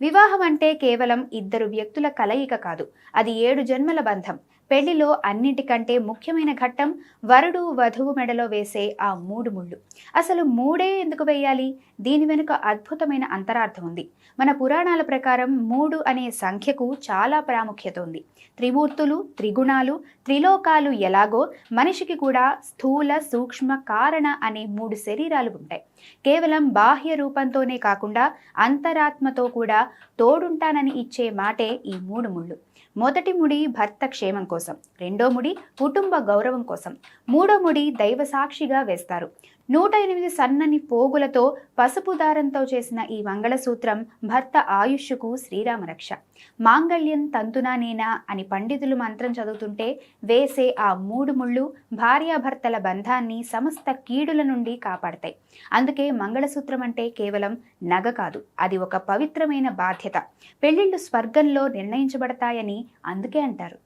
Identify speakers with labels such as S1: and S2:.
S1: వివాహం అంటే కేవలం ఇద్దరు వ్యక్తుల కలయిక కాదు, అది 7 జన్మల బంధం. పెళ్లిలో అన్నింటికంటే ముఖ్యమైన ఘట్టం వరుడు వధువు మెడలో వేసే ఆ 3 ముళ్ళు. అసలు మూడే ఎందుకు వేయాలి? దీని వెనుక అద్భుతమైన అంతరార్థం ఉంది. మన పురాణాల ప్రకారం 3 అనే సంఖ్యకు చాలా ప్రాముఖ్యత ఉంది. త్రిమూర్తులు, త్రిగుణాలు, త్రిలోకాలు ఎలాగో మనిషికి కూడా స్థూల, సూక్ష్మ, కారణ అనే 3 శరీరాలు ఉంటాయి. కేవలం బాహ్య రూపంతోనే కాకుండా అంతరాత్మతో కూడా తోడుంటానని ఇచ్చే మాటే ఈ 3 ముళ్ళు. మొదటి ముడి భర్త క్షేమం కోసం, రెండో ముడి కుటుంబ గౌరవం కోసం, మూడో ముడి దైవ సాక్షిగా వేస్తారు. 108 సన్నని పోగులతో పసుపు దారంతో చేసిన ఈ మంగళసూత్రం భర్త ఆయుష్కు శ్రీరామరక్ష. మాంగళ్యం తంతునానేనా అని పండితులు మంత్రం చదువుతుంటే వేసే ఆ 3 ముళ్ళు భార్యాభర్తల బంధాన్ని సమస్త కీడుల నుండి కాపాడతాయి. అందుకే మంగళసూత్రం అంటే కేవలం నగ కాదు, అది ఒక పవిత్రమైన బాధ్యత. పెళ్లిళ్ళు స్వర్గంలో నిర్ణయించబడతాయని అందుకే అంటారు.